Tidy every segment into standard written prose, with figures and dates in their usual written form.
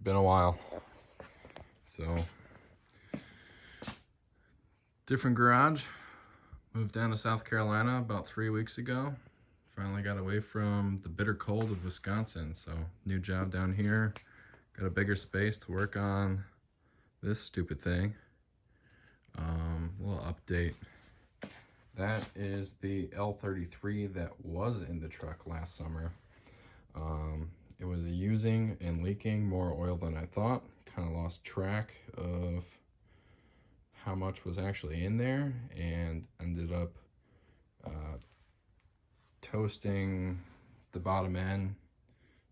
Been a while. So, different garage. Moved down to South Carolina about 3 weeks ago. Finally got away from the bitter cold of Wisconsin. So, new job down here. Got a bigger space to work on this stupid thing. Little update. That is the L33 that was in the truck last summer. It was using and leaking more oil than I thought. Kind of lost track of how much was actually in there and ended up toasting the bottom end.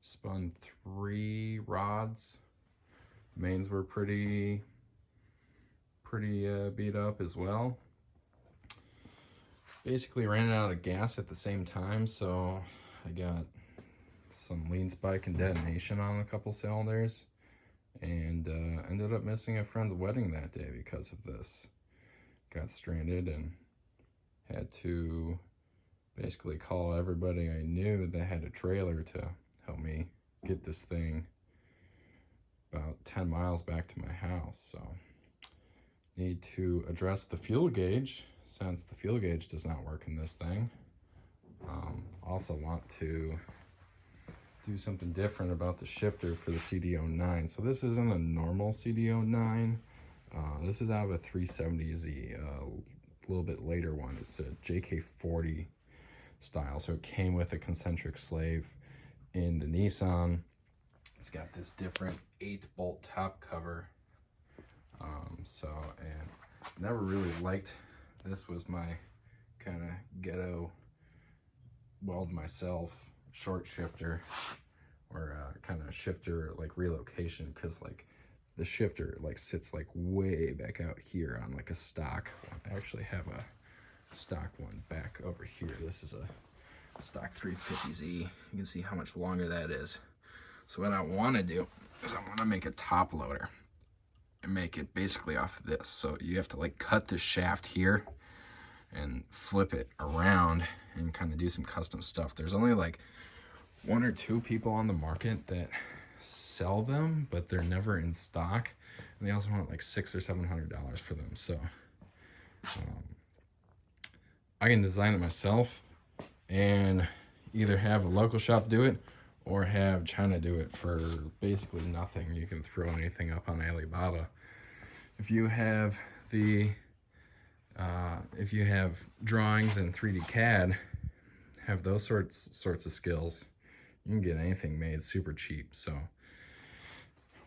Spun 3 rods. Mains were pretty beat up as well. Basically ran out of gas at the same time, so I got some lean spike and detonation on a couple cylinders, and ended up missing a friend's wedding that day because of this. Got stranded and had to basically call everybody I knew that had a trailer to help me get this thing about 10 miles back to my house. So need to address the fuel gauge, since the fuel gauge does not work in this thing. Also want to do something different about the shifter for the CD09. So this isn't a normal CD09. This is out of a 370Z, a little bit later one. It's a JK40 style. So it came with a concentric slave in the Nissan. It's got this different 8-bolt top cover. And never really liked, this was my kind of ghetto weld myself short shifter, or kind of shifter like relocation, because like the shifter like sits like way back out here on like a stock one. I actually have a stock one back over here. This is a stock 350Z. You can see how much longer that is. So what I want to do is I want to make a top loader and make it basically off of this. So you have to like cut the shaft here and flip it around and kind of do some custom stuff. There's only like 1 or 2 people on the market that sell them, but they're never in stock, and they also want like $600 or $700 for them. So I can design it myself and either have a local shop do it or have China do it for basically nothing. You can throw anything up on Alibaba. If you have drawings and 3D CAD, have those sorts of skills, you can get anything made super cheap. So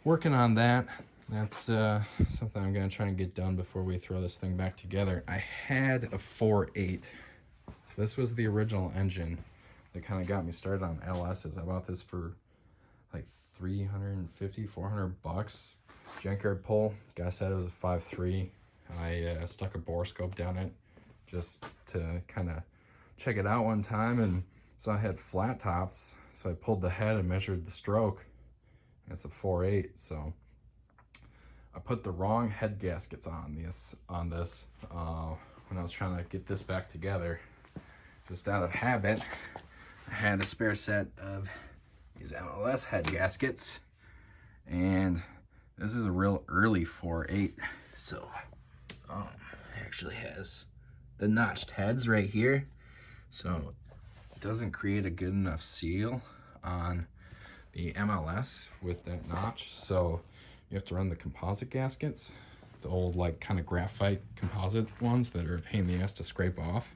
working on that. That's something I'm gonna try and get done before we throw this thing back together. I had a 4.8. So this was the original engine that kind of got me started on LS's. I bought this for like $350, $400. Junkyard pull. Guy said it was a 5.3. I stuck a bore scope down it just to kind of check it out one time, and so I had flat tops. So I pulled the head and measured the stroke. And it's a 4.8. So I put the wrong head gaskets on this when I was trying to get this back together. Just out of habit, I had a spare set of these MLS head gaskets, and this is a real early 4.8. So it actually has the notched heads right here, so it doesn't create a good enough seal on the MLS with that notch. So you have to run the composite gaskets, the old like kind of graphite composite ones that are a pain in the ass to scrape off.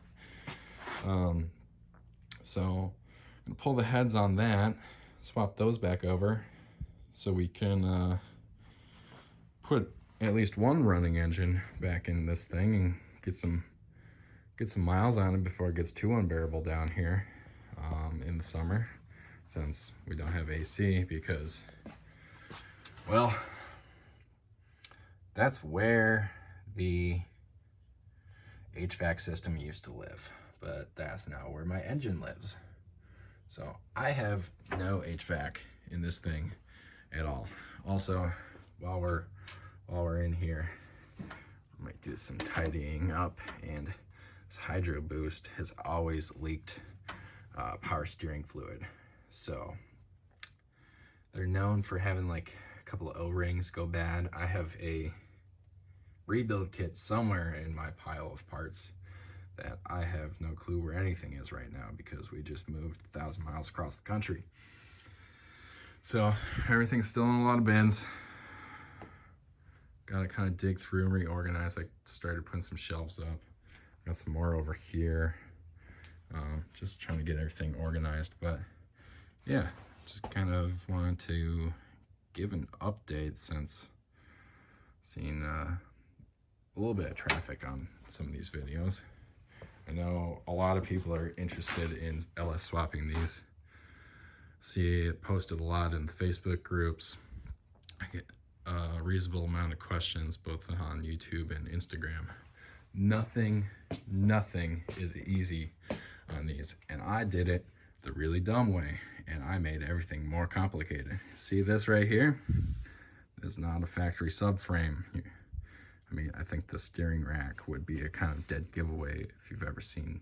So I'm gonna pull the heads on that, swap those back over, so we can put at least one running engine back in this thing and get some miles on it before it gets too unbearable down here in the summer, since we don't have AC, because, well, that's where the HVAC system used to live, but that's now where my engine lives. So I have no HVAC in this thing at all. Also, while we're in here, I might do some tidying up, and this Hydro Boost has always leaked power steering fluid. So they're known for having like a couple of O-rings go bad. I have a rebuild kit somewhere in my pile of parts that I have no clue where anything is right now because we just moved 1,000 miles across the country. So everything's still in a lot of bins. Got to kind of dig through and reorganize. I started putting some shelves up. Got some more over here. Just trying to get everything organized. But yeah, just kind of wanted to give an update since seeing a little bit of traffic on some of these videos. I know a lot of people are interested in LS swapping these. See it posted a lot in the Facebook groups. I get a reasonable amount of questions both on YouTube and Instagram. Nothing is easy on these, and I did it the really dumb way, and I made everything more complicated. See this right here? This is not a factory subframe. I mean, I think the steering rack would be a kind of dead giveaway if you've ever seen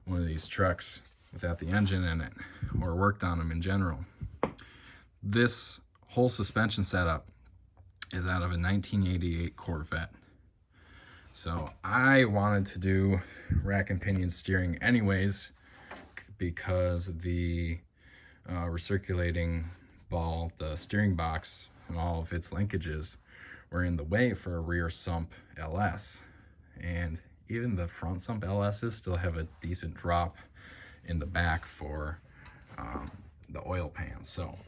one of these trucks without the engine in it or worked on them in general. This whole suspension setup is out of a 1988 Corvette. So I wanted to do rack and pinion steering anyways because the recirculating ball, the steering box, and all of its linkages were in the way for a rear sump LS. And even the front sump LSs still have a decent drop in the back for the oil pan. So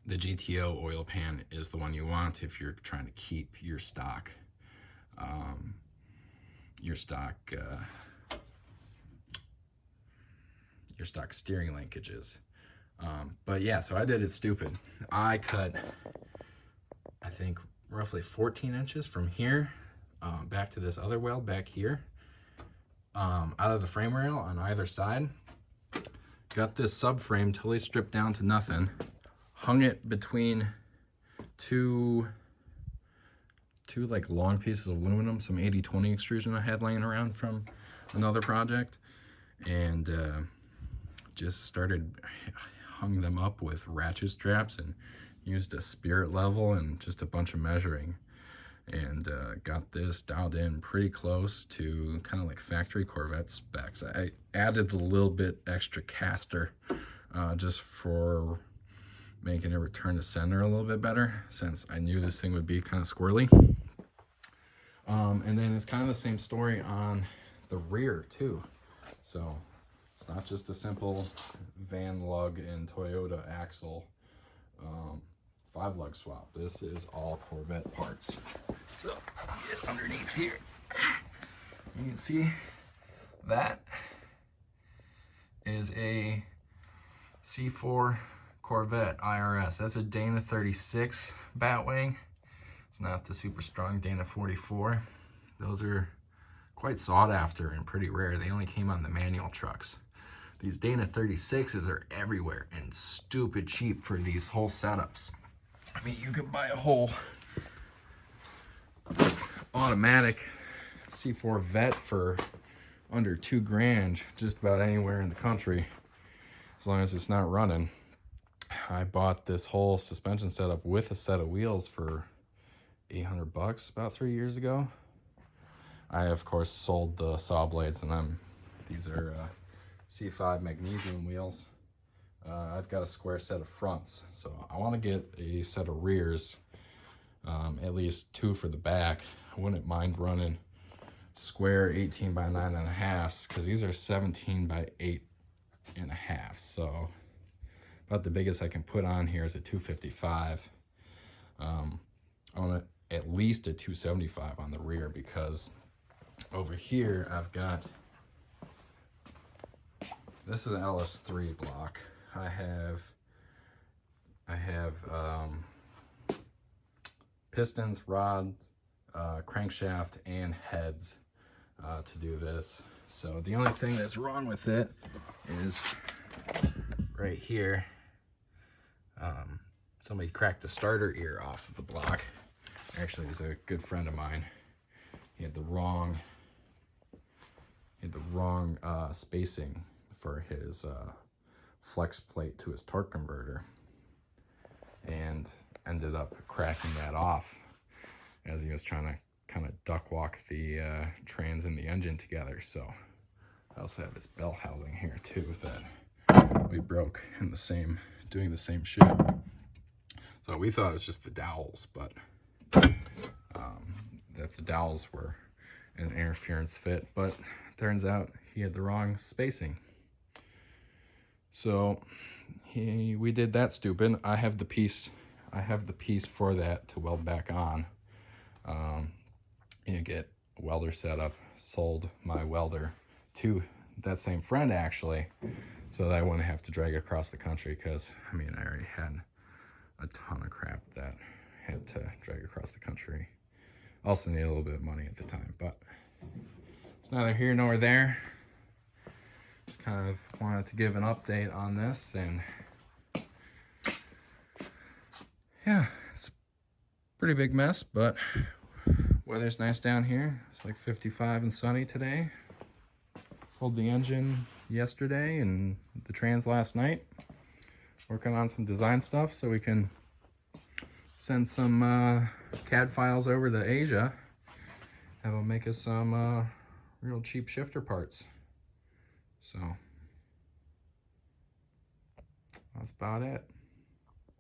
the GTO oil pan is the one you want if you're trying to keep your stock steering linkages. But yeah, so I did it stupid. I cut, I think, roughly 14 inches from here back to this other weld back here, out of the frame rail on either side. Got this subframe totally stripped down to nothing. Hung it between two like long pieces of aluminum, some 80/20 extrusion I had laying around from another project, and just hung them up with ratchet straps and used a spirit level and just a bunch of measuring, and got this dialed in pretty close to kind of like factory Corvette specs. I added a little bit extra caster just for making it return to center a little bit better, since I knew this thing would be kind of squirrely. And then it's kind of the same story on the rear too. So it's not just a simple van lug and Toyota axle 5-lug swap. This is all Corvette parts. So get underneath here. You can see that is a C4 Corvette IRS. That's a Dana 36 batwing. It's not the super strong Dana 44. Those are quite sought after and pretty rare. They only came on the manual trucks. These Dana 36s are everywhere and stupid cheap for these whole setups. I mean, you could buy a whole automatic C4 Vet for under $2,000 just about anywhere in the country, as long as it's not running. I bought this whole suspension setup with a set of wheels for $800 about 3 years ago. I of course sold the saw blades, and these are C5 magnesium wheels. I've got a square set of fronts, so I want to get a set of rears, at least 2 for the back. I wouldn't mind running square 18 by 9.5, because these are 17 by 8.5. So about the biggest I can put on here is a 255. I want at least a 275 on the rear, because over here I've got, this is an LS3 block. I have pistons, rods, crankshaft, and heads to do this. So the only thing that's wrong with it is right here. Somebody cracked the starter ear off of the block. Actually, he's a good friend of mine. He had the wrong spacing for his flex plate to his torque converter, and ended up cracking that off as he was trying to kind of duck walk the trans and the engine together. So I also have this bell housing here too that we broke in doing the same shit. So we thought it was just the dowels, but that the dowels were an interference fit, but turns out he had the wrong spacing. So we did that stupid. I have the piece for that to weld back on. Get a welder set up, sold my welder to that same friend actually, so that I wouldn't have to drag across the country, because I mean I already had a ton of crap that I had to drag across the country. Also needed a little bit of money at the time, but it's neither here nor there. Just kind of wanted to give an update on this, and yeah, it's a pretty big mess, but weather's nice down here. It's like 55 and sunny today. Pulled the engine yesterday and the trans last night. Working on some design stuff so we can send some CAD files over to Asia. Have them make us some real cheap shifter parts. So that's about it.